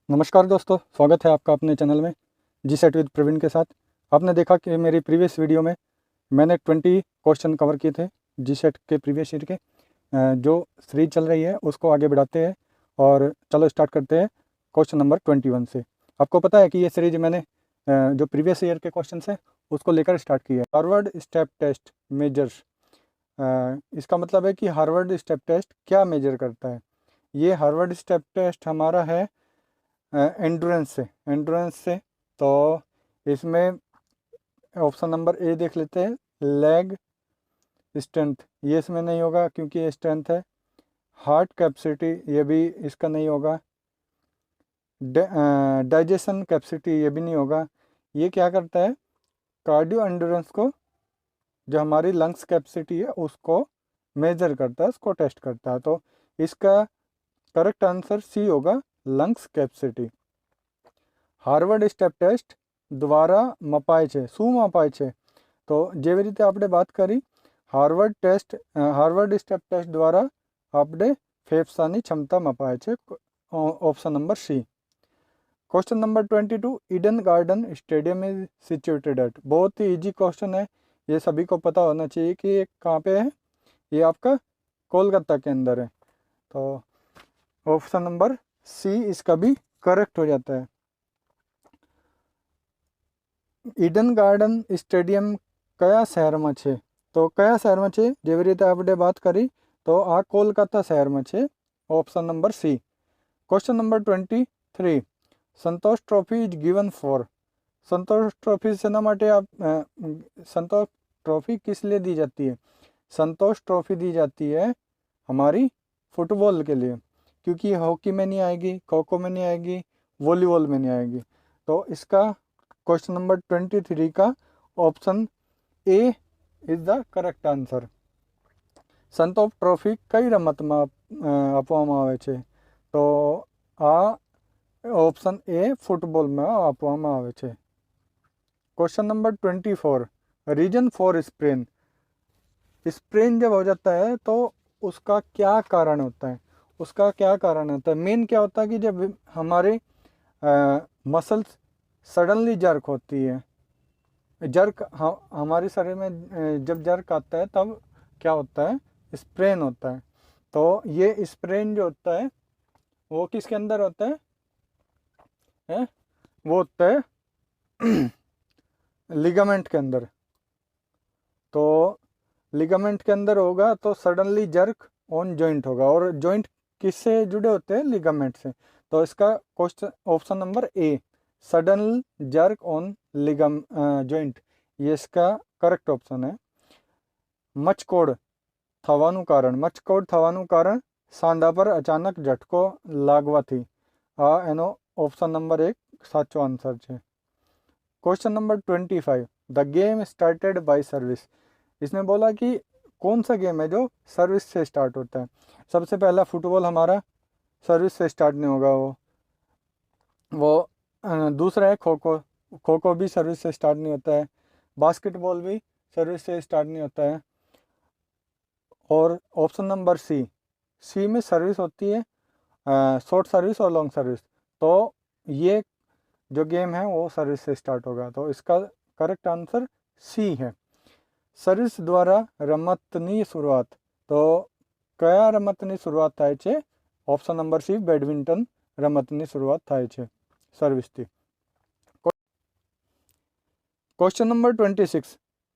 नमस्कार दोस्तों, स्वागत है आपका अपने चैनल में जी सेट विद प्रवीण के साथ। आपने देखा कि मेरी प्रीवियस वीडियो में मैंने 20 क्वेश्चन कवर किए थे जी सेट के प्रीवियस ईयर के। जो सीरीज चल रही है उसको आगे बढ़ाते हैं और चलो स्टार्ट करते हैं क्वेश्चन नंबर 21 से। आपको पता है कि ये सीरीज मैंने जो प्रीवियस ईयर के क्वेश्चन है उसको लेकर स्टार्ट की है। हार्वर्ड स्टेप टेस्ट मेजर्स, इसका मतलब है कि हार्वर्ड स्टेप टेस्ट क्या मेजर करता है। ये हार्वर्ड स्टेप टेस्ट हमारा है एंड्योरेंस से। तो इसमें ऑप्शन नंबर ए देख लेते हैं, लेग स्ट्रेंथ। ये इसमें नहीं होगा क्योंकि ये स्ट्रेंथ है। हार्ट कैपेसिटी, ये भी इसका नहीं होगा। डाइजेशन कैपेसिटी, ये भी नहीं होगा। ये क्या करता है, कार्डियो एंड्योरेंस को, जो हमारी लंग्स कैपेसिटी है उसको मेजर करता है, उसको टेस्ट करता है। तो इसका करेक्ट आंसर सी होगा, lungs capacity. Harvard step test દ્વારા મપાય છે, શું મપાય છે? તો જેવી રીતે આપણે વાત કરી, હાર્વર્ડ સ્ટેપ ટેસ્ટ દ્વારા આપણે ફેફસાની ક્ષમતા મપાય છે। Option number C. Question number 22, Eden garden stadium is situated at. बहुत ही इजी क्वेश्चन है, ये सभी को पता होना चाहिए कि ये कहाँ पे है। ये आपका कोलकाता के अंदर है। तो ऑप्शन नंबर सी इसका भी करेक्ट हो जाता है। ઈડન ગાર્ડન સ્ટેડિયમ કયા શહેરમાં છે? તો કયા શહેરમાં છે? જેવી રીતે આપણે વાત કરી તો આ કોલકાતા શહેરમાં છે। Option number C. Question number 23, Santosh trophy is given for. Santosh trophy सेना माटे आप संतोष ट्रॉफी किस लिए दी जाती है? संतोष ट्रॉफी दी जाती है हमारी फुटबॉल के लिए, क्योंकि हॉकी में नहीं आएगी, खो खो में नहीं आएगी, वॉलीबॉल में नहीं आएगी। तो इसका क्वेश्चन नंबर 23 का option A is the correct answer. Santosh trophy કઈ રમતમાં આપવામાં આવે છે? તો આ ઓપ્શન એ ફૂટબોલમાં આપવામાં આવે છે। Question number 24, reason for sprain. Sprain जब हो जाता है तो उसका क्या कारण होता है? उसका क्या कारण होता है? मेन क्या होता है कि जब हमारे मसल्स सडनली जर्क होती है, जर्क हमारे शरीर में जब जर्क आता है तब क्या होता है, स्प्रेन होता है। तो ये स्प्रेन जो होता है वो किसके अंदर होता है? वो होता है लिगामेंट के अंदर। तो लिगामेंट के अंदर होगा तो सडनली जर्क ऑन जॉइंट होगा, और जॉइंट किससे जुड़े होते हैं? लिगामेंट से। तो इसका question option number A, sudden jerk on ligament joint, ये इसका करेक्ट ऑप्शन है। મચકોડ થવાનું કારણ, મચકોડ થવાનું કારણ સાંધા પર અચાનક ઝટકો લાગવાથી। આ એનો ઓપ્શન નંબર 1 સાચો આન્સર છે। Question number 25, the game started by service. इसमें बोला कि कौन सा गेम है जो सर्विस से स्टार्ट होता है। सबसे पहला फुटबॉल हमारा सर्विस से स्टार्ट नहीं होगा, वो दूसरा है खो खो। खो खो भी सर्विस से स्टार्ट नहीं होता है। बास्केटबॉल भी सर्विस से स्टार्ट नहीं होता है। और ऑप्शन नंबर सी, सी में सर्विस होती है शॉर्ट सर्विस और लॉन्ग सर्विस। तो ये जो गेम है वो सर्विस से स्टार्ट होगा। तो इसका करेक्ट आंसर सी है। सर्विस द्वारा રમતની શરૂઆત, તો કયા રમતની શરૂઆત થાય છે? ઓપ્શન નંબર સી, બેડમિન્ટન રમતની શરૂઆત થાય છે સર્વિસથી। Question number 26,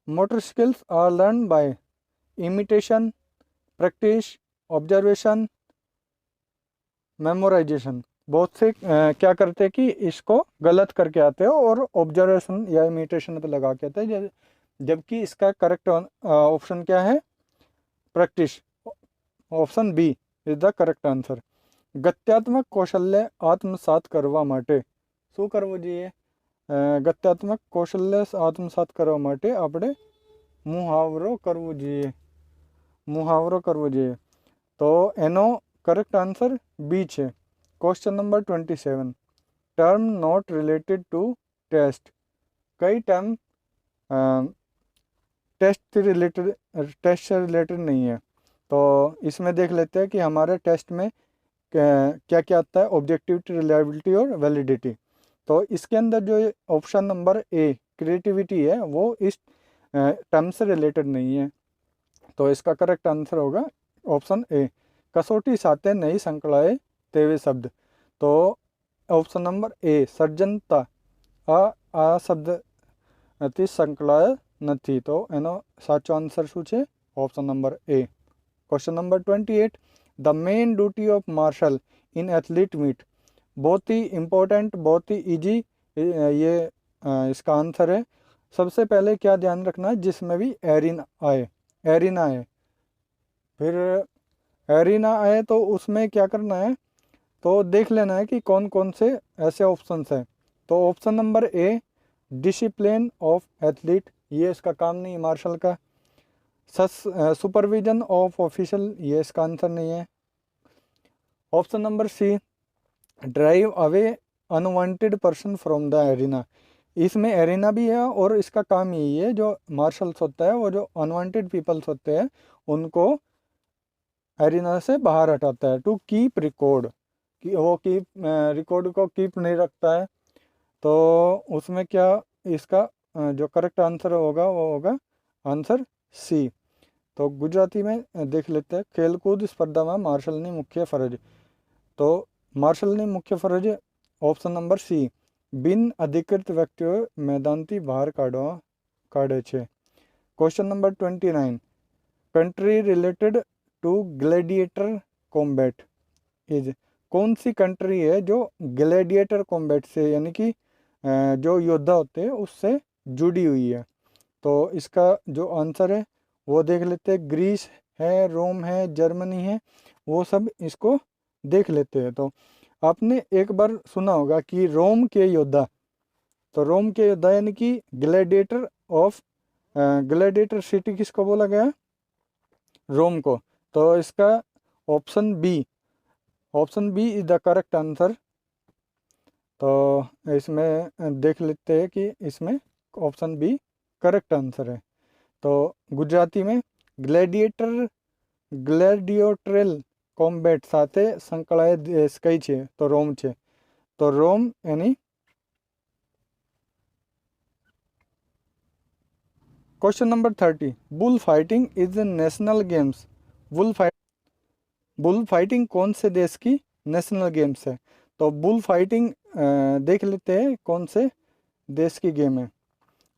motor skills are learn by imitation, practice, observation, memorisation. बहुत से क्या करते हैं कि इसको गलत करके आते हैं और ऑब्जर्वेशन या इमिटेशन पे लगा के आते हैं, जबकि इसका करेक्ट ऑप्शन क्या है? Practice. Option B is the correct answer. ગત્યાત્મક કૌશલ્ય આત્મસાત કરવા માટે શું કરવું જોઈએ? ગત્યાત્મક કૌશલ્ય આત્મસાત કરવા માટે આપણે મુહાવરો કરવો જોઈએ, મુહાવરો કરવો જોઈએ। તો એનો કરેક્ટ આન્સર બી છે। Question number 27, term not related to test. कई टर्म टेस्ट से रिलेटेड नहीं है। तो इसमें देख लेते हैं कि हमारे टेस्ट में क्या क्या आता है, ऑब्जेक्टिविटी, रिलायबिलिटी और वैलिडिटी। तो इसके अंदर जो ऑप्शन नंबर ए क्रिएटिविटी है वो इस टर्म से रिलेटेड नहीं है। तो इसका करेक्ट आंसर होगा ऑप्शन ए, कसौटी साथे नई संकलाए तेवे शब्द। तो ऑप्शन नंबर ए સર્જનતા આ શબ્દ થી સંકળાયેલ નથી, તો એનો સાચો આન્સર શું છે? Option number A. Question number 28, the main duty of marshal in athlete meet. बहुत ही इम्पोर्टेंट, बहुत ही इजी ये इसका आंसर है। सबसे पहले क्या ध्यान रखना है, जिसमें भी एरिना आए, एरिना है, फिर एरिना आए तो उसमें क्या करना है, तो देख लेना है कि कौन कौन से ऐसे ऑप्शंस हैं। तो option number A discipline of athlete, ये इसका काम नहीं है मार्शल का। सुपरविजन ऑफ ऑफिशियल, ये इसका आंसर नहीं है। Option number C drive away unwanted person from the arena, इसमें एरिना भी है और इसका काम यही है, जो मार्शल्स होता है वो जो अनवांटेड पीपल्स होते हैं उनको एरिना से बाहर हटाता है। टू कीप रिकॉर्ड, कि वो कीप रिकॉर्ड को कीप नहीं रखता है। तो उसमें क्या इसका जो करेक्ट आंसर होगा वो होगा आंसर सी। तो गुजराती में देख लेते हैं, खेलकूद स्पर्धा में मार्शलनी मुख्य फरज। तो मार्शलनी मुख्य फरज ऑप्शन नंबर सी, बिन अधिकृत व्यक्तिओ मैदानथी बहार काढे छे। Question number 29, country related to gladiator combat is, कौन सी कंट्री है जो ग्लैडिएटर कॉम्बैट से, यानी कि जो योद्धा होते हैं उससे जुड़ी हुई है। तो इसका जो आंसर है वो देख लेते हैं, ग्रीस है, रोम है, जर्मनी है, वो सब इसको देख लेते हैं। तो आपने एक बार सुना होगा कि रोम के योद्धा, तो रोम के योद्धा यानी कि ग्लैडिएटर ऑफ ग्लैडिएटर सिटी किसको बोला गया? रोम को। तो इसका option B is the correct answer. तो इसमें देख लेते हैं कि इसमें ऑप्शन बी करेक्ट आंसर है। तो गुजराती में ग्लैडिएटरल कॉम्बैट साथे संकળાયેલ देश कई छे? तो रोम छे। तो रोम यानी question number 30, bull fighting is national games. Bull fighting कौन से देश की नेशनल गेम्स है? तो बुल फाइटिंग देख लेते हैं कौन से देश की गेम है।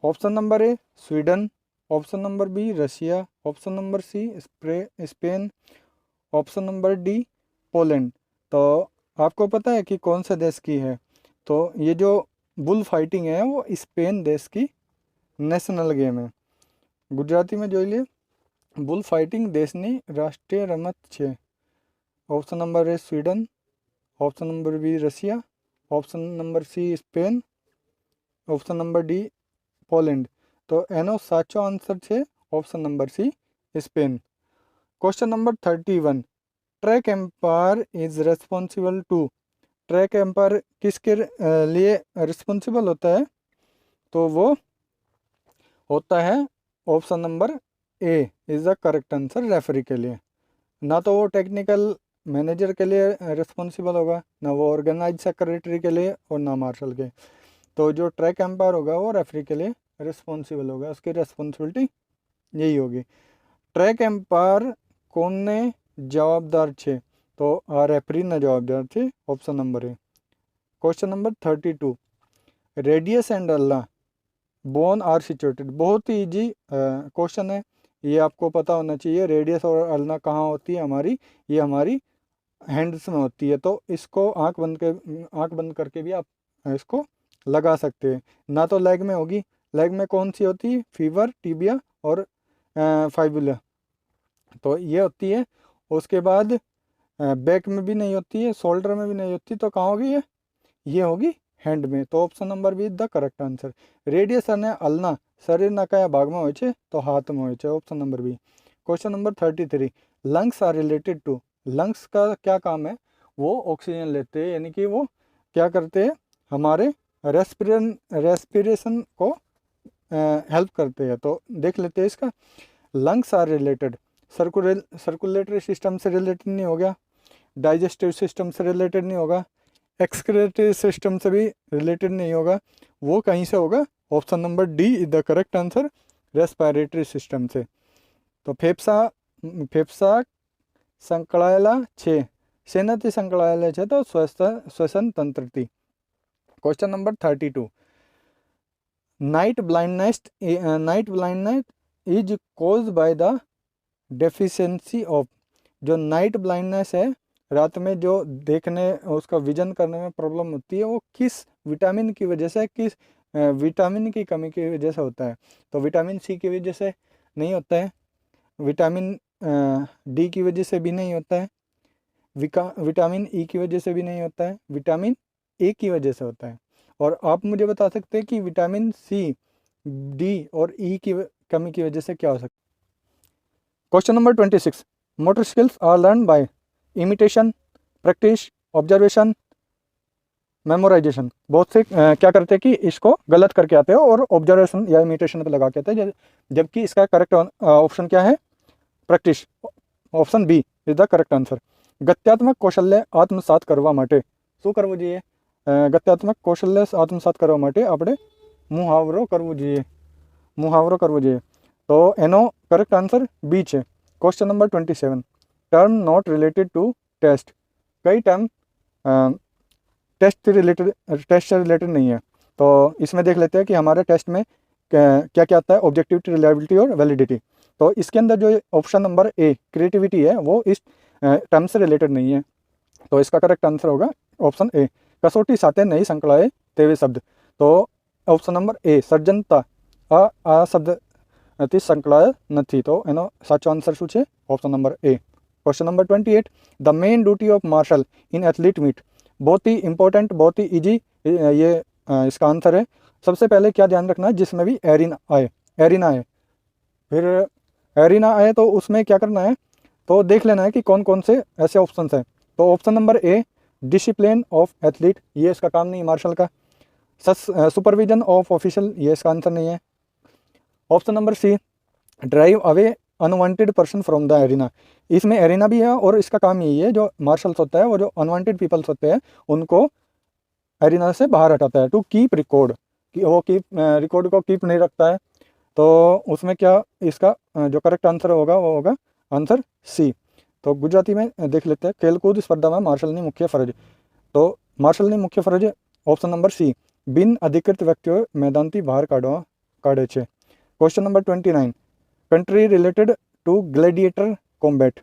Option number A Sweden, option number B Russia, option number C Spain, option number D Poland. तो आपको पता है कि कौन से देश की है? तो ये जो बुल फाइटिंग है वो स्पेन देश की नेशनल गेम है। गुजराती में જોઈ લે, बुल फाइटिंग देशनी राष्ट्रीय रमत छे। Option number A Sweden, option number B Russia, option number C Spain, option number D Poland. तो एनो साचो आंसर छे option number C Spain. Question number 31, track umpire is responsible to. Track umpire किसके लिए रिस्पॉन्सिबल होता है? तो वो होता है option number A is the correct answer, referee के लिए। ना तो वो टेक्निकल मैनेजर के लिए रिस्पॉन्सिबल होगा, ना वो ऑर्गेनाइज सेक्रेटरी के लिए, और ना मार्शल के। तो जो ट्रैक एम्पायर होगा वो रेफरी के लिए रिस्पॉन्सिबल होगा, उसकी रिस्पॉन्सिबिलिटी यही होगी। ट्रैक एम्पायर कोने जवाबदार छे? तो आ रेफरी ने जवाबदार छे, option number A. Question number 32, radius and ulna bone are situated. बहुत ही इजी क्वेश्चन है, ये आपको पता होना चाहिए। रेडियस और अल्ना कहाँ होती है हमारी? ये हमारी हैंड्स में होती है। तो इसको आंख बंद करके भी आप इसको लगा सकते हैं। ना तो लेग में होगी, लेग में कौन सी होती है? फीवर, टिबिया और फाइबुला, तो ये होती है। उसके बाद बैक में भी नहीं होती है, शोल्डर में भी नहीं होती, तो कहाँ होगी ये होगी हैंड में। तो option number be the correct answer. Radius અને અલ્ના શરીરના કયા ભાગમાં હોય છે? તો હાથમાં હોય છે, option number B. Question number 33, lungs are related to. Lungs का क्या काम है? वो ऑक्सीजन लेते हैं, यानी कि वो क्या करते हैं? हमारे रेस्पिरेशन को हेल्प करते हैं। तो देख लेते हैं इसका। Lungs are related circulatory system से रिलेटेड नहीं हो गया, डाइजेस्टिव सिस्टम से रिलेटेड नहीं होगा, एक्सक्रीटरी सिस्टम से भी रिलेटेड नहीं होगा, वो कहीं से होगा, option number D is the correct answer, respiratory system से। तो फेफसा फेफसा संकળાયેલા છે, શેનાથી સંકળાયેલા છે? તો શ્વસન તંત્રથી। Question number 32, night blindness is caused by the deficiency of. जो नाइट ब्लाइंडनेस है, रात में जो देखने उसका विजन करने में प्रॉब्लम होती है, वो किस विटामिन की वजह से, किस विटामिन की कमी की वजह से होता है? तो विटामिन सी की वजह से नहीं होता है, विटामिन डी की वजह से भी नहीं होता है, विटामिन ई की वजह से भी नहीं होता है, विटामिन ए की वजह से होता है। और आप मुझे बता सकते हैं कि विटामिन सी, डी और ई की कमी की वजह से क्या हो सकता है? Question number 26, motor skills are learn by imitation, practice, observation, memorisation. बहुत से क्या करते हैं कि इसको गलत करके आते हैं और ऑब्जर्वेशन या इमिटेशन पे लगा के आते हैं, जबकि इसका करेक्ट ऑप्शन क्या है? Practice, option B is the correct answer. गत्यात्मक कौशल्य आत्मसात करवा માટે શું કરવું જોઈએ? ગત્યાત્મક કૌશલ્ય આત્મસાત કરવા માટે આપણે મુહાવરો કરવો જોઈએ। તો એનો કરેક્ટ આન્સર બી છે। Question number 27, term not related to test. कई टर्म टेस्ट से रिलेटेड नहीं है। तो इसमें देख लेते हैं कि हमारे टेस्ट में क्या क्या आता है, ऑब्जेक्टिविटी, रिलायबिलिटी और वैलिडिटी। तो इसके अंदर जो ऑप्शन नंबर ए क्रिएटिविटी है, वो इस टर्म से रिलेटेड नहीं है। तो इसका करेक्ट आंसर होगा ऑप्शन ए, कसोटी साथे नहीं संकળાય તેવે शब्द। तो ऑप्शन नंबर ए, सर्जनता आ शब्द થી સંકળાય નથી। तो એનો સાચો આન્સર શું છે? Option number A. Question number 28, the main duty of marshal in athlete meet. बहुत ही इंपॉर्टेंट, बहुत ही इजी ये इसका आंसर है। सबसे पहले क्या ध्यान रखना है, जिसमें भी एरिना आए, फिर एरिना आए तो उसमें क्या करना है, तो देख लेना है कि कौन कौन से ऐसे ऑप्शन हैं। तो option number A, discipline of athlete, ये इसका काम नहीं है मार्शल का। सुपरविजन ऑफ ऑफिशियल, ये इसका आंसर नहीं है। Option number C, drive away unwanted person from the arena, इसमें एरिना भी है और इसका काम यही है, जो मार्शल्स होता है वो जो अनवांटेड पीपल्स होते हैं उनको एरिना से बाहर हटाता है। टू कीप रिकॉर्ड, कि वो रिकॉर्ड को कीप नहीं रखता है। तो उसमें क्या इसका जो करेक्ट आंसर होगा वो होगा आंसर सी। तो गुजराती में देख लेते हैं, खेलकूद स्पर्धा में मार्शलनी मुख्य फरज। तो मार्शलनी मुख्य फरज ऑप्शन नंबर सी, बिन अधिकृत व्यक्तिओ मैदानथी बहार काढे छे। Question number 29, country related to gladiator combat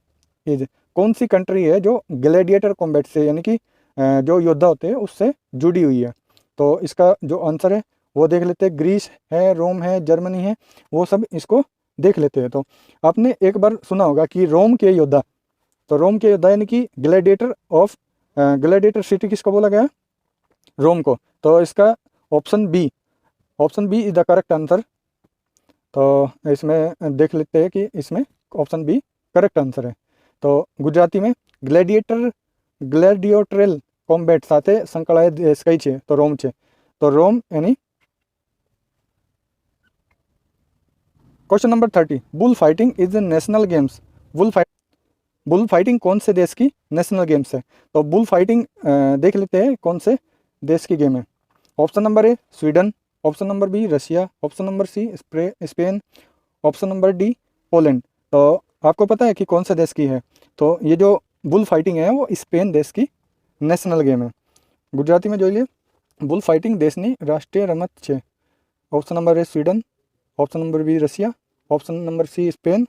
is. कौन सी कंट्री है जो ग्लैडिएटर कॉम्बैट से, यानी कि जो योद्धा होते हैं उससे जुड़ी हुई है? तो इसका जो आंसर है वो देख लेते हैं, ग्रीस है, रोम है, जर्मनी है, वो सब इसको देख लेते हैं। तो आपने एक बार सुना होगा कि रोम के योद्धा, तो रोम के योद्धा यानी कि ग्लैडिएटर सिटी किसको बोला गया? रोम को। तो इसका option B is the correct answer. तो इसमें देख लेते हैं कि इसमें ऑप्शन बी करेक्ट आंसर है। तो गुजराती में ग्लैडिएटरल कॉम्बैट साथे संकળાયેલ देश कई छे? तो रोम छे। तो रोम एनी। Question number 30, bull fighting is national games. Bull fighting कौन से देश की नेशनल गेम्स है? तो बुल फाइटिंग देख लेते हैं कौन से देश की गेम है। Option number A, Sweden, option number B, Russia, option number C, Spain, option number D, Poland. तो आपको पता है कि कौन से देश की है? तो ये जो बुल फाइटिंग है वो स्पेन देश की नेशनल गेम है। गुजराती में જોઈ લે, बुल फाइटिंग देशनी राष्ट्रीय रमत છે। Option number A Sweden, option number B Russia, option number C Spain,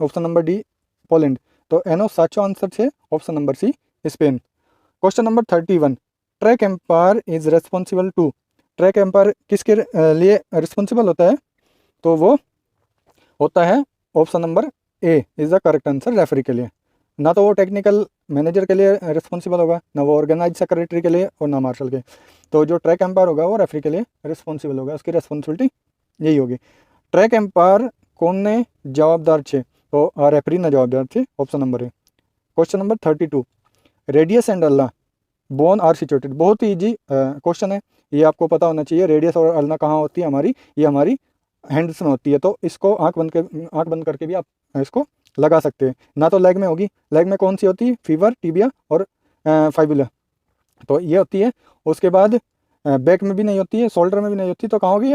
option number D Poland. तो एनो साचो आंसर है option number C Spain. Question number 31, track umpire is responsible to. Track umpire किसके लिए रिस्पॉन्सिबल होता है? तो वो होता है option number A is the correct answer, referee के लिए। ना तो वो टेक्निकल मैनेजर के लिए रिस्पॉन्सिबल होगा, ना वो ऑर्गेनाइज सेक्रेटरी के लिए, और ना मार्शल के। तो जो ट्रैक एम्पायर होगा वो रेफरी के लिए रिस्पॉन्सिबल होगा, उसकी रिस्पॉन्सिबिलिटी यही होगी। ट्रैक एम्पायर કોને જવાબદાર છે? તો આ રેફરીના જવાબદાર છે, option number A. Question number 32, radius and ulna bone are situated. बहुत ही ईजी क्वेश्चन है, ये आपको पता होना चाहिए। रेडियस और अल्ना कहाँ होती है हमारी? ये हमारी हैंड्स में होती है। तो इसको आंख बंद करके भी आप इसको लगा सकते हैं। ना तो लेग में होगी, लेग में कौन सी होती है, फीवर, टिबिया और फाइबुला, तो ये होती है। उसके बाद बैक में भी नहीं होती है, शोल्डर में भी नहीं होती, तो कहाँ होगी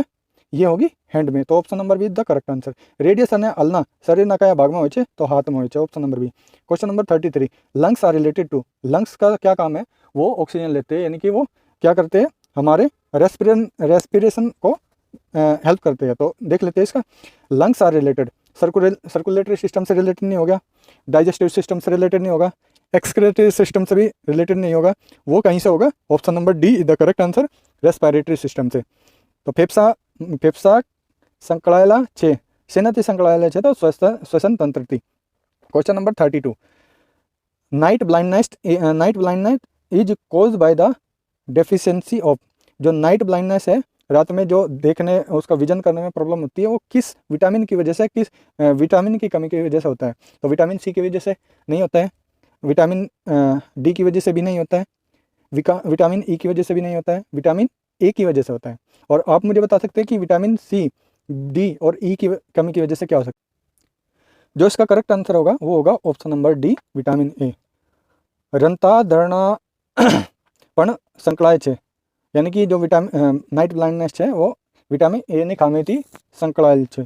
ये होगी हैंड में। तो option number be the correct answer. Radius અને અલ્ના શરીરના કયા ભાગમાં હોય છે, તો હાથમાં હોય છે, option number B. Question number 33, lungs are related to, lungs का क्या काम है, वो ऑक्सीजन लेते हैं, यानी कि वो क्या करते हैं, हमारे रेस्पिरेशन को हेल्प करते हैं। तो देख लेते हैं इसका। Lungs are related, circulatory system से रिलेटेड नहीं होगा, डाइजेस्टिव सिस्टम से रिलेटेड नहीं होगा, एक्सक्रेटरी सिस्टम से भी रिलेटेड नहीं होगा, वो कहीं से होगा, option number D is the correct answer, respiratory system से। तो ફેફસા સંકળાયેલા છે, શેનાથી સંકળાયેલા છે, તો શ્વસન તંત્રથી। Question number 32, night blindness is cause by the deficiency of, जो नाइट ब्लाइंडनेस है, रात में जो देखने, उसका विजन करने में प्रॉब्लम होती है, वो किस विटामिन की वजह से, किस विटामिन की कमी की वजह से होता है, तो विटामिन सी की वजह से नहीं होता है, विटामिन डी की वजह से भी नहीं होता है, विटामिन ई की वजह से भी नहीं होता है, विटामिन ए की वजह से होता है। और आप मुझे बता सकते हैं कि विटामिन सी, डी और ई की कमी की वजह से क्या हो सकता है। जो इसका करेक्ट आंसर होगा वो होगा option number D, vitamin A. રંતાધરણા પણ સંકળાય છે, यानी कि जो नाइट ब्लाइंडनेस है वो विटामिन ए ની ખામીથી સંકળાયેલ છે।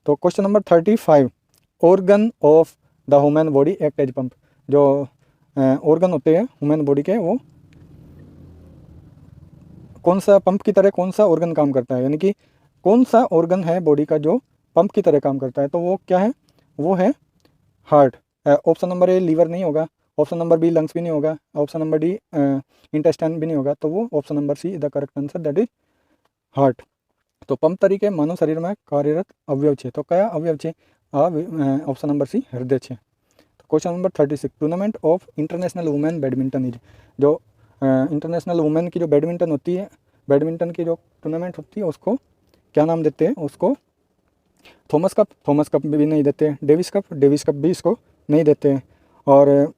तो question number 35, organ of the human body act as pump, जो ऑर्गन होते हैं ह्यूमन बॉडी के, वो कौन सा पंप की तरह, कौन सा ऑर्गन काम करता है, यानी कि कौन सा ऑर्गन है बॉडी का जो पंप की तरह काम करता है, तो वो क्या है, वो है heart. Option number A liver नहीं होगा, ऑप्शन नंबर बी लंग्स भी नहीं होगा, ऑप्शन नंबर डी इंटेस्टाइन भी नहीं होगा, तो वो option number C the correct answer, that is heart. तो पंप तरीके मानव शरीर में कार्यरत अवयव है, तो क्या अवयव है, ऑप्शन नंबर सी हृदय है। तो question number 36, tournament of international women badminton is, जो इंटरनेशनल वुमेन की जो बैडमिंटन होती है, बैडमिंटन की जो टूर्नामेंट होती है, उसको क्या नाम देते हैं, उसको थॉमस कप भी नहीं देते, डेविस कप भी इसको नहीं देते हैं, और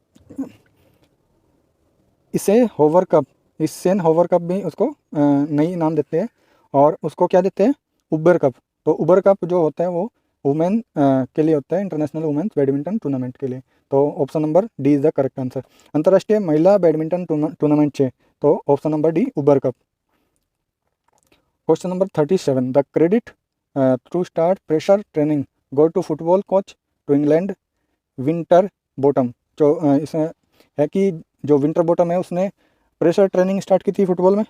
इसेन होवर कप भी उसको नहीं नाम देते हैं, और उसको क्या देते हैं, उबर कप। तो उबर कप जो होता है वो वुमेन के लिए होता है, इंटरनेशनल वुमेन्स बैडमिंटन टूर्नामेंट के लिए। तो option number D is the correct answer. अंतर्राष्ट्रीय महिला बैडमिंटन टूर्नामेंट है, तो option number D Uber cup. Question number 37, the credit to start pressure training go to football coach to England winter bottom, जो इसमें है कि जो विंटर बॉटम है उसने प्रेशर ट्रेनिंग स्टार्ट की थी फुटबॉल में,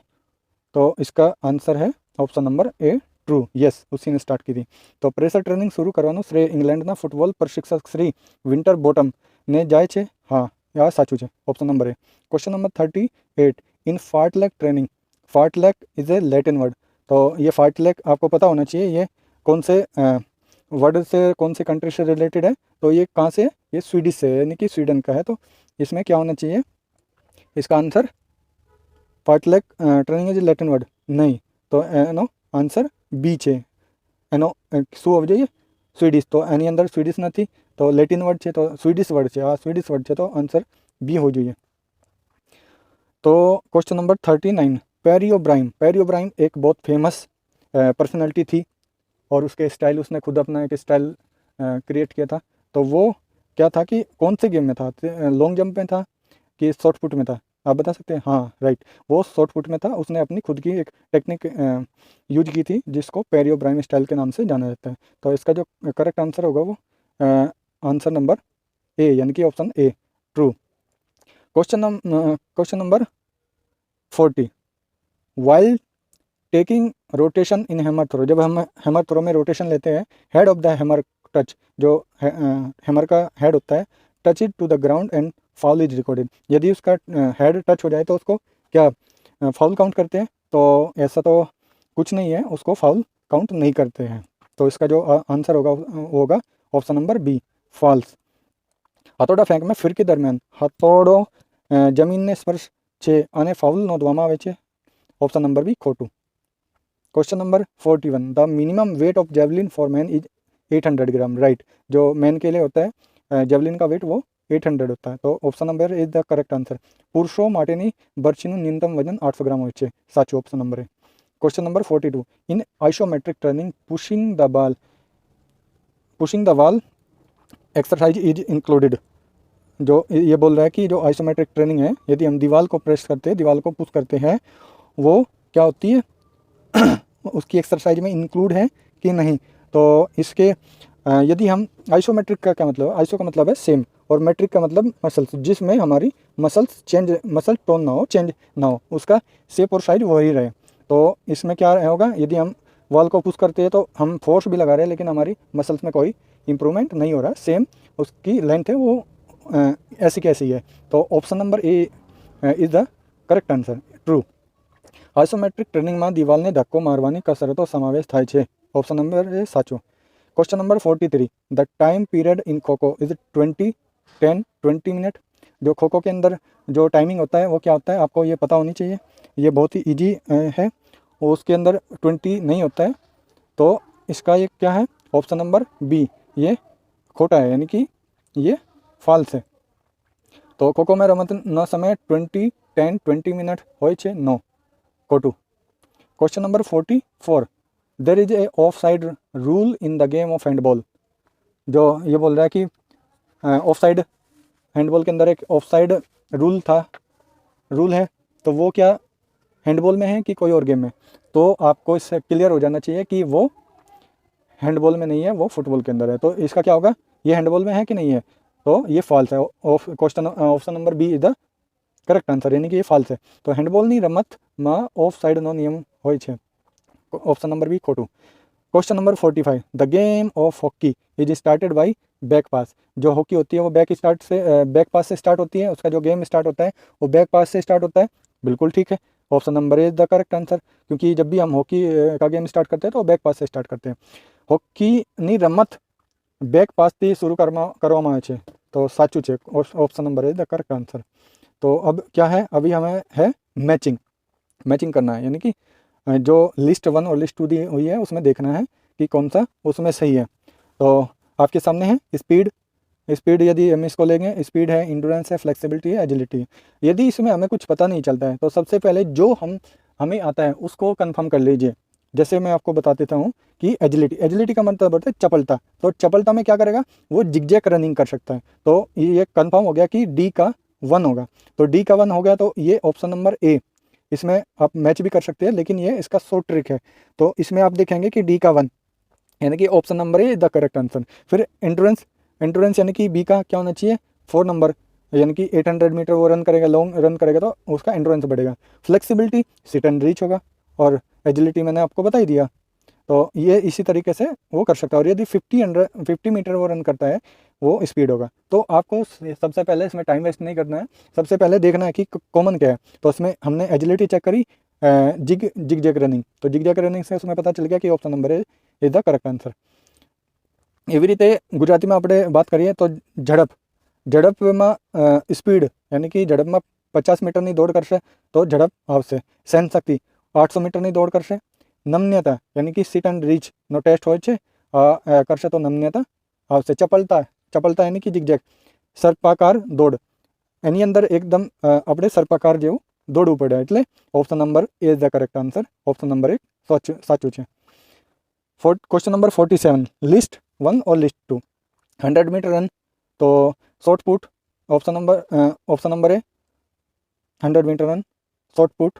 तो इसका आंसर है ऑप्शन नंबर ए, ट्रू, यस, उसी ने स्टार्ट की थी। तो प्रेशर ट्रेनिंग शुरू करवानो श्रेय इंग्लैंडना फुटबॉल प्रशिक्षक श्री विंटर बॉटम ने जाए छे, हाँ या साचू है, option number A. Question number 38, in fartlek training, fartlek is a Latin word, तो ये फार्टलेग आपको पता होना चाहिए, ये कौन से वर्ड से, कौन से कंट्री से रिलेटेड है, तो ये कहाँ से है, ये स्वीडिश से, यानी कि स्वीडन का है। तो इसमें क्या होना चाहिए, इसका answer fartlek training is Latin word नहीं, तो एनो आंसर बी છે, એનો શું હોવું જોઈએ, સ્વીડિશ, તો એની અંદર સ્વીડિશ નથી, તો લેટિન વર્ડ છે, તો સ્વીડિશ વર્ડ છે, આ સ્વીડિશ વર્ડ છે, તો આન્સર બી હોવું જોઈએ। तो क्वेश्चन नंबर 39, पेरी ओब्राइन एक बहुत फेमस पर्सनैलिटी थी, और उसके स्टाइल, उसने खुद अपना एक स्टाइल क्रिएट किया था। तो वो क्या था कि कौन से गेम में था, लॉन्ग जंप में था कि शॉर्ट पुट में था, आप बता सकते हैं। हाँ राइट, वो शॉर्ट पुट में था, उसने अपनी खुद की एक टेक्निक यूज की थी जिसको पेरी ओब्राइन स्टाइल के नाम से जाना जाता है। तो इसका जो करेक्ट आंसर होगा वो आंसर नंबर ए, यानी कि option A, true. Question number 40, while taking rotation in hammer throw, जब हम हैमर थ्रो में रोटेशन लेते हैं, head of the hammer touch, जो हैमर का हेड होता है, touch it to the ground and foul is recorded, यदि उसका हेड टच हो जाए तो उसको क्या फाउल काउंट करते हैं, तो ऐसा तो कुछ नहीं है, उसको फाउल काउंट नहीं करते हैं। तो इसका जो आंसर होगा ऑप्शन नंबर बी, फॉल्स। हथौड़ा फेंक में ફિરકી દરમિયાન હથોડો જમીનને સ્પર્શ છે અને ફાઉલ નોંધવામાં આવે છે, ઓપ્શન નંબર બી ખોટું। Question number 41, the minimum weight of javelin for man is 800 gram, right, जो मैन के लिए होता है जेवलिन का वेट वो 800 होता है, तो option number is the correct answer. पुरुषों माटेनी बर्चीનું न्यूनतम वजन 800 ग्राम હોય છે, સાચું ऑप्शन नंबर है। Question number 42, in isometric turning pushing the ball exercise is included. जो ये बोल रहा है कि जो आइसोमेट्रिक ट्रेनिंग है, यदि हम दीवार को प्रेस करते हैं, दीवार को पुश करते हैं, वो क्या होती है उसकी एक्सरसाइज में इंक्लूड है कि नहीं। तो इसके यदि हम आइसोमेट्रिक का क्या मतलब है, आइसो का मतलब है सेम और मेट्रिक का मतलब मसल्स, जिसमें हमारी मसल्स चेंज, मसल टोन ना हो, चेंज ना हो, उसका शेप और साइज वही रहे। तो इसमें क्या होगा, यदि हम वॉल को पुश करते हैं तो हम फोर्स भी लगा रहे हैं लेकिन हमारी मसल्स में कोई इंप्रूवमेंट नहीं हो रहा, सेम उसकी लेंथ है वो ऐसी कैसी है। तो option number A is the correct answer, true. Isometric ટ્રેનિંગમાં દિવાલને ધક્કો મારવાની કસરતો સમાવેશ થાય છે। ઓપ્શન નંબર એ સાચો। Question number 43, the time period in kho kho is 20, 10, 20 minute. जो खो खो के अंदर जो टाइमिंग होता है वो क्या होता है, आपको ये पता होनी चाहिए, ये बहुत ही इजी है। और उसके अंदर 20 नहीं होता है, तो इसका ये क्या है, ऑप्शन नंबर बी, ये खोटा है, यानी कि ये फॉल्स है। तो खो खो में रमतનો સમય 20, 10, 20 મિનિટ હોય છે, નો, ખોટું। Question number 44, there is a of side rule in the game of handball. जो ये बोल रहा है कि ऑफ साइड, हैंडबॉल के अंदर एक ऑफ साइड रूल है, तो वो क्या हैंडबॉल में है कि कोई और गेम में। तो आपको इससे क्लियर हो जाना चाहिए कि वो हैंडबॉल में नहीं है, वो फुटबॉल के अंदर है। तो इसका क्या होगा, ये हैंडबॉल में है कि नहीं है, तो ये फॉल्स है। Option number B is the correct answer, यानी कि ये फॉल्स है। तो हैंडबॉलની રમતમાં ઓફ સાઇડનો નિયમ હોય છે। ऑप्शन नंबर बी खोटू। Question number 45, the game of hockey is started by back pass. जो हॉकी होती है वो बैक पास से स्टार्ट होती है, उसका जो गेम स्टार्ट होता है वो बैक पास से स्टार्ट होता है, बिल्कुल ठीक है। Option number A the correct answer, क्योंकि जब भी हम हॉकी का गेम स्टार्ट करते हैं तो बैक पास से स्टार्ट करते हैं। हॉकीની રમત બેક પાસથી શરૂ કરવામાં આવે છે, તો સાચું છે, option number A the correct answer. तो अब क्या है, अभी हमें है मैचिंग करना है, यानी कि जो लिस्ट 1 और लिस्ट 2 दी हुई है उसमें देखना है कि कौन सा उसमें सही है। तो आपके सामने है स्पीड यदि हम इसको लेंगे, स्पीड है, इंड्योरेंस है, फ्लेक्सिबिलिटी है, एजिलिटी है। यदि इसमें हमें कुछ पता नहीं चलता है तो सबसे पहले जो हमें आता है उसको कंफर्म कर लीजिए। जैसे मैं आपको बता देता हूँ कि एजिलिटी का मतलब होता है चपलता। तो चपलता में क्या करेगा, वो जिगजैग रनिंग कर सकता है। तो ये कंफर्म हो गया कि डी का 1 होगा। तो डी का 1 हो गया, तो ये ऑप्शन नंबर ए, इसमें आप मैच भी कर सकते हैं लेकिन ये इसका शॉर्ट ट्रिक है। तो इसमें आप देखेंगे कि डी का 1, यानी कि option number A the correct answer. फिर एंड्योरेंस यानी कि बी का क्या होना चाहिए, 4 नंबर, यानी कि 800 मीटर वो रन करेगा, लॉन्ग रन करेगा, तो उसका एंड्योरेंस बढ़ेगा। फ्लेक्सिबिलिटी सिट एंड रीच होगा, और एजिलिटी मैंने आपको बता ही दिया। तो ये इसी तरीके से वो कर सकता है। और यदि 50 मीटर वो रन करता है वो स्पीड होगा। तो आपको सबसे पहले इसमें टाइम वेस्ट नहीं करना है, सबसे पहले देखना है कि कॉमन क्या है। तो इसमें हमने एजिलिटी चेक करी, जिग जैग रनिंग, तो जिग जैग रनिंग से उसमें पता चल गया कि option number A is the correct answer. એવી રીતે ગુજરાતીમાં આપણે વાત કરીએ તો ઝડપમાં સ્પીડ, यानी कि झड़पમાં 50 મીટરની દોડ કરશે તો ઝડપ આવશે। સહન શક્તિ 800 મીટરની દોડ કરશે। નમ્યતા यानी कि सीट एंड रीचનો ટેસ્ટ હોય છે, કરશે તો નમ્યતા આવશે। ચપલતા यानी कि जिगजैग, સર્પાકાર દોડ, એની અંદર એકદમ આપણે સર્પાકાર જેવું દોડવું પડે, એટલે option number A is the correct answer, option number 1 સાચું છે। क्वेश्चन नंबर 47, लिस्ट 1 और लिस्ट 2। 100 मीटर रन, तो shot put, option number A 100 meter run, shot put,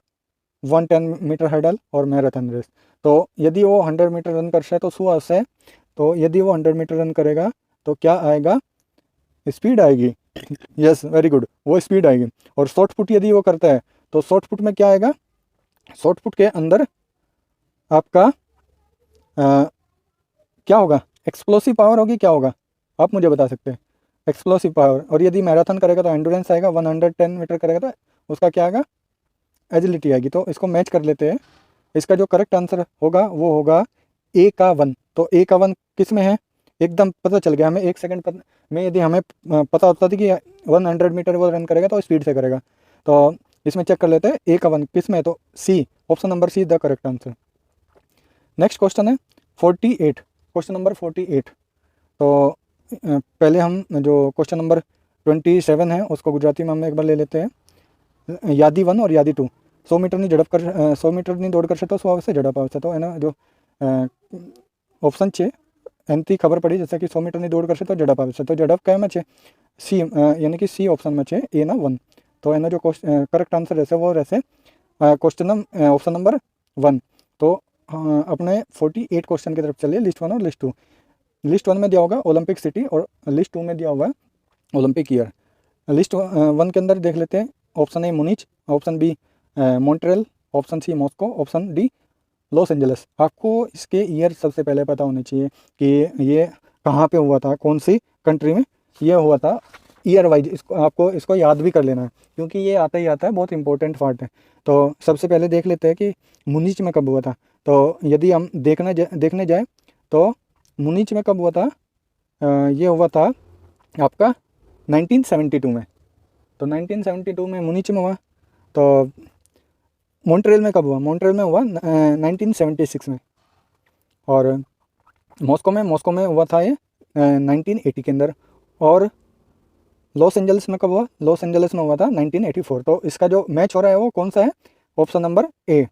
110 meter hurdle और मैराथन रेस। तो यदि वो 100 मीटर रन करता है तो शू आशे, तो यदि वो 100 मीटर रन करेगा तो क्या आएगा, स्पीड आएगी। यस, वेरी गुड, वो स्पीड आएगी। और शॉर्ट पुट यदि वो करता है तो शॉर्ट पुट में क्या आएगा, शॉर्ट पुट के अंदर आपका क्या होगा, एक्सप्लोसिव पावर होगी, क्या होगा आप मुझे बता सकते हैं, एक्सप्लोसिव पावर। और यदि मैराथन करेगा तो एंड्योरेंस आएगा, 110 मीटर करेगा तो उसका क्या आएगा, एजिलिटी आएगी। तो इसको मैच कर लेते हैं। इसका जो करेक्ट आंसर होगा वो होगा ए का 1। तो ए का 1 किस में है, एकदम पता चल गया हमें। 1 सेकंड में यदि हमें पता होता था कि 100 मीटर वो रन करेगा तो स्पीड से करेगा, तो इसमें चेक कर लेते हैं ए का 1 किस में है, तो C, option number C the correct answer. Next question है 48, क्वेश्चन नंबर 48। तो पहले हम जो क्वेश्चन नंबर 27 है उसको गुजराती में हम एक बार ले लेते हैं। यादी 1 और यादी 2, 100 मीटરની દોડ કરશે તો 100 આવશે ઝડપ આવશે। તો એનો જો ઓપ્શન છે એનાથી ખબર પડી જશે કે 100 મીટરની દોડ કરશે તો ઝડપ આવશે. તો ઝડપ કયામાં છે? સી, यानी कि सी ऑप्शનમાં છે એના 1. तो એનો जो करेक्ट आंसर રહેશે वो રહેશે क्वेश्चन ऑप्शन नंबर 1. तो अपने 48 क्वेश्चन की तरफ चलिए, लिस्ट 1 और लिस्ट 2. लिस्ट 1 में दिया होगा ओलंपिक सिटी और लिस्ट 2 में दिया हुआ है ओलंपिक ईयर. लिस्ट 1 के अंदर देख लेते हैं. Option A Munich, option B Montreal, option C Moscow, option D Los Angeles. आपको इसके ईयर सबसे पहले पता होने चाहिए कि ये कहाँ पे हुआ था, कौन सी कंट्री में ये हुआ था. ईयर वाइज इसको याद भी कर लेना है क्योंकि ये आता ही आता है, बहुत इंपॉर्टेंट पार्ट है. तो सबसे पहले देख लेते हैं कि मुनिच में कब हुआ था. तो यदि हम देखने जाए तो मुनिच में कब हुआ था? ये हुआ था आपका 1972 में. तो 1972 में मुनिच में हुआ. तो मॉन्ट्रियल में कब हुआ? मॉन्ट्रियल में हुआ 1976 में. और मॉस्को में हुआ था ये 1980 के अंदर. और लॉस एंजल्स में कब हुआ? लॉस एंजल्स में हुआ था 1984. तो इसका जो मैच हो रहा है वो कौन सा है? ऑप्शन नंबर ए.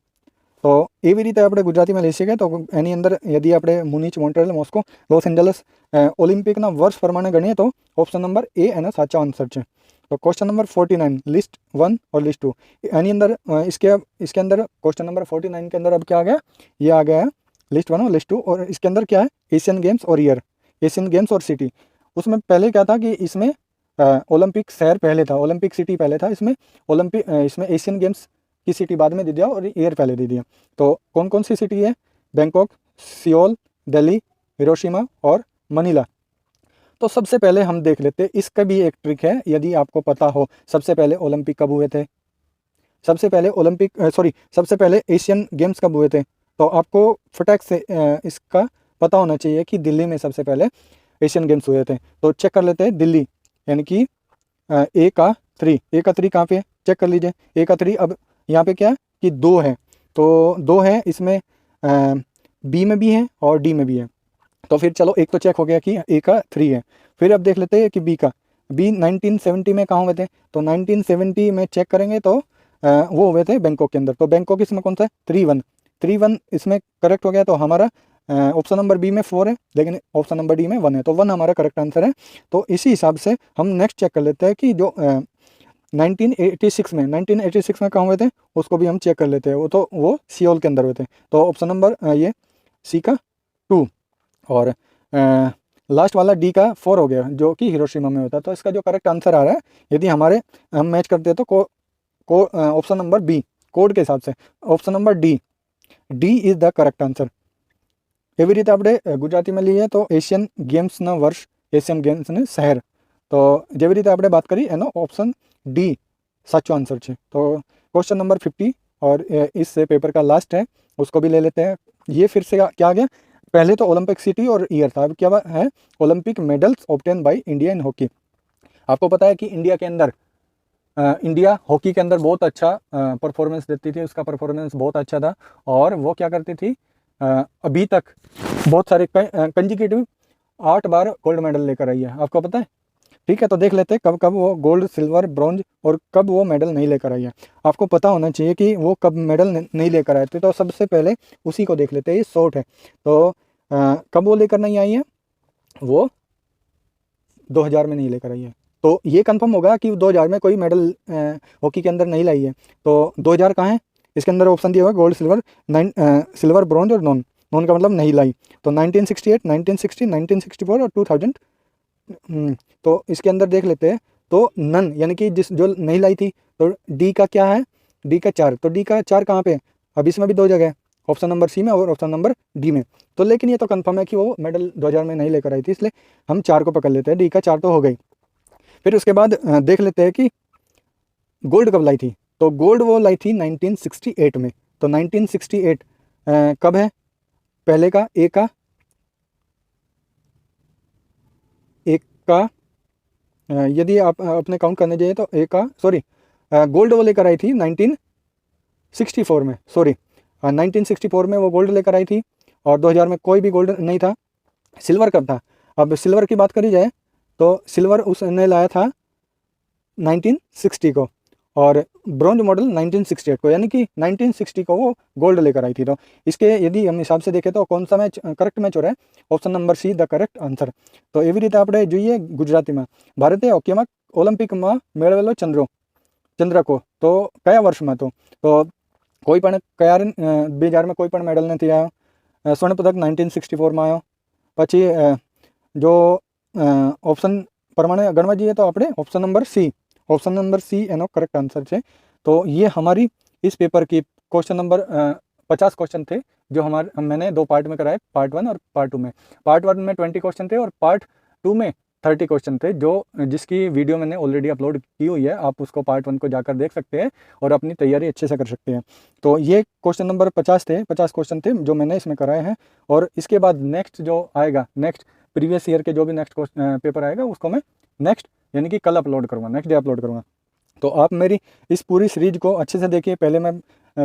तो એવી રીતે આપણે ગુજરાતીમાં લઈ શકીએ. તો એની અંદર यदि આપણે મુનિચ, મોન્ટ્રિયલ, મોસ્કો, લોસ એન્જલસ ઓલિમ્પિકના વર્ષ પ્રમાણે ગણીએ તો ઓપ્શન નંબર એ એનો સાચો આન્સર છે. तो क्वेश्चन नंबर 49 लिस्ट 1 और लिस्ट 2 यानी अंदर इसके अंदर क्वेश्चन नंबर 49 के अंदर अब क्या आ गया? ये आ गया है लिस्ट 1 और लिस्ट 2. और इसके अंदर क्या है? एशियन गेम्स और ईयर, एशियन गेम्स और सिटी. उसमें पहले क्या था कि इसमें ओलंपिक शहर पहले था, ओलंपिक सिटी पहले था. इसमें एशियन गेम्स की सिटी बाद में दे दिया और ईयर पहले दे दिया. तो कौन कौन सी सिटी है? बैंकॉक, सियोल, दिल्ली, हिरोशिमा और मनीला. तो सबसे पहले हम देख लेते हैं, इसका भी एक ट्रिक है यदि आपको पता हो. सबसे पहले ओलंपिक कब हुए थे? सबसे पहले एशियन गेम्स कब हुए थे? तो आपको फटाक से इसका पता होना चाहिए कि दिल्ली में सबसे पहले एशियन गेम्स हुए थे. तो चेक कर लेते हैं दिल्ली, यानी कि ए का 3 कहाँ पे है? चेक कर लीजिए. ए का 3 अब यहाँ पे क्या है कि 2 है. तो 2 है, इसमें बी में भी है और डी में भी है. तो फिर चलो एक तो चेक हो गया कि ए का 3 है. फिर अब देख लेते हैं कि बी 1970 में कहाँ हुए थे? तो 1970 में चेक करेंगे तो वो हुए थे बैंकॉक के अंदर. तो बैंकॉक इसमें कौन सा है? 3-1 इसमें करेक्ट हो गया. तो हमारा ऑप्शन नंबर बी में 4 है, लेकिन ऑप्शन नंबर डी में 1 है. तो 1 हमारा करेक्ट आंसर है. तो इसी हिसाब से हम नेक्स्ट चेक कर लेते हैं कि जो 1986 में कहाँ हुए थे उसको भी हम चेक कर लेते हैं. वो सियोल के अंदर हुए थे. तो ऑप्शन नंबर ये सी का 2 और लास्ट वाला डी का 4 हो गया जो कि हिरोशिमा में होता है. तो इसका जो करेक्ट आंसर आ रहा है यदि हम मैच करते हैं तो ऑप्शन नंबर बी कोड के हिसाब से option number D is the correct answer. એવી રીતે આપણે ગુજરાતીમાં લઈએ તો એશિયન ગેમ્સના વર્ષ, એશિયન ગેમ્સને શહેર. તો જેવી રીતે આપણે વાત કરી એનો ઓપ્શન डी સાચો આન્સર છે. તો क्वेश्चन नंबर 50 और इस पेपर का लास्ट है, उसको भी ले लेते हैं. ये फिर से क्या आ गया? पहले तो ओलंपिक सिटी और ईयर था. अब क्या है? Olympic medals obtain by India in hockey. आपको पता है कि इंडिया हॉकी के अंदर बहुत अच्छा परफॉर्मेंस देती थी. उसका परफॉर्मेंस बहुत अच्छा था और वो क्या करती थी, अभी तक बहुत सारे कंजिक्यूटिव 8 बार गोल्ड मेडल लेकर आई है. आपको पता है? ठीक है, तो देख लेते हैं कब कब वो गोल्ड, सिल्वर, ब्रॉन्ज और कब वो मेडल नहीं लेकर आई है. आपको पता होना चाहिए कि वो कब मेडल नहीं लेकर आए थे. तो सबसे पहले उसी को देख लेते हैं. ये शॉर्ट है. तो कब वो लेकर नहीं आई है? वो 2000 में नहीं लेकर आई है. तो ये कंफर्म होगा कि 2000 में कोई मेडल हॉकी के अंदर नहीं लाई है. तो 2000 कहाँ है? इसके अंदर ऑप्शन दिया हुआ गोल्ड, सिल्वर, ब्रॉन्ज और नॉन का मतलब नहीं लाई. तो 1968, 1960, 1964 और 2000. तो इसके अंदर देख लेते हैं. तो नन यानी कि जो नहीं लाई थी. तो डी का क्या है? डी का 4. तो डी का 4 कहाँ पे है? अब इसमें भी 2 जगह है, ऑप्शन नंबर सी में और ऑप्शन नंबर डी में. तो लेकिन ये तो कंफर्म है कि वो मेडल 2000 में नहीं लेकर आई थी, इसलिए हम 4 को पकड़ लेते हैं. डी का 4 तो हो गई. फिर उसके बाद देख लेते हैं कि गोल्ड कब लाई थी. तो गोल्ड वो लाई थी 1968 में. तो 1968 कब है? पहले का ए का यदि आप अपने काउंट करने जाइए तो ए का गोल्ड वो लेकर आई थी 1964 में. 1964 में वो गोल्ड लेकर आई थी और 2000 में कोई भी गोल्ड नहीं था. सिल्वर कब था? अब सिल्वर की बात करी जाए तो सिल्वर उसने लाया था 1960 को और ब्रॉन्ज मॉडल 1968 को, यानी कि 1960 को वो गोल्ड लेकर आई थी। तो इसके यदि हम हिसाब से देखें तो कौन सा मैच करेक्ट मैच हो रहा है, option number C the correct answer. तो એવી રીતે આપણે જોઈએ ગુજરાતીમાં ભારતે હોકીમાં ઓલિમ્પિકમાં મેળવેલો ચંદ્રકો તો કયા વર્ષમાં હતો? તો કોઈ પણ કયા 2000 में कोई પણ મેડલ નથી આવ્યો। स्वर्ण पदक 1964 में आयो। પછી जो ऑप्शन प्रमाणे गणवा जाइए तो આપણે ऑप्शन नंबर सी एनो करेक्ट आंसर है। तो ये हमारी इस पेपर की क्वेश्चन नंबर 50 क्वेश्चन थे जो मैंने 2 पार्ट में कराए, पार्ट 1 और पार्ट 2 में। पार्ट 1 में 20 क्वेश्चन थे और पार्ट 2 में 30 क्वेश्चन थे, जो जिसकी वीडियो मैंने ऑलरेडी अपलोड की हुई है। आप उसको पार्ट 1 को जाकर देख सकते हैं और अपनी तैयारी अच्छे से कर सकते हैं। तो ये क्वेश्चन नंबर 50 क्वेश्चन थे जो मैंने इसमें कराए हैं। और इसके बाद नेक्स्ट जो आएगा, नेक्स्ट प्रीवियस ईयर के जो भी नेक्स्ट पेपर आएगा उसको मैं नेक्स्ट यानी कि कल अपलोड करूँगा, नेक्स्ट डे अपलोड करूँगा। तो आप मेरी इस पूरी सीरीज को अच्छे से देखिए। पहले मैं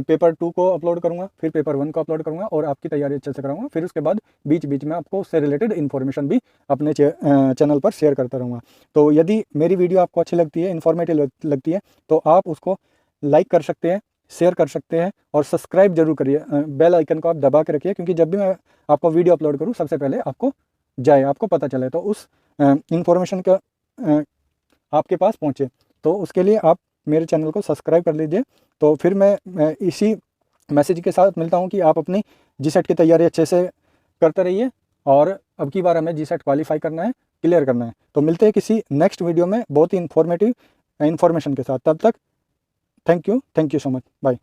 पेपर 2 को अपलोड करूँगा, फिर पेपर 1 को अपलोड करूँगा और आपकी तैयारी अच्छे से कराऊंगा। फिर उसके बाद बीच बीच में आपको उससे रिलेटेड इन्फॉर्मेशन भी अपने चैनल पर शेयर करता रहूँगा। तो यदि मेरी वीडियो आपको अच्छी लगती है, इन्फॉर्मेटिव लगती है, तो आप उसको लाइक कर सकते हैं, शेयर कर सकते हैं और सब्सक्राइब जरूर करिए। बेल आइकन को आप दबा के रखिए, क्योंकि जब भी मैं आपको वीडियो अपलोड करूँ सबसे पहले आपको पता चले, तो उस इन्फॉर्मेशन का आपके पास पहुँचे। तो उसके लिए आप मेरे चैनल को सब्सक्राइब कर लीजिए। तो फिर मैं इसी मैसेज के साथ मिलता हूँ कि आप अपनी जीसेट की तैयारी अच्छे से करते रहिए और अब की बार हमें जीसेट क्वालिफाई करना है, क्लियर करना है। तो मिलते हैं किसी नेक्स्ट वीडियो में बहुत ही इन्फॉर्मेटिव इन्फॉर्मेशन के साथ। तब तक thank you so much, bye.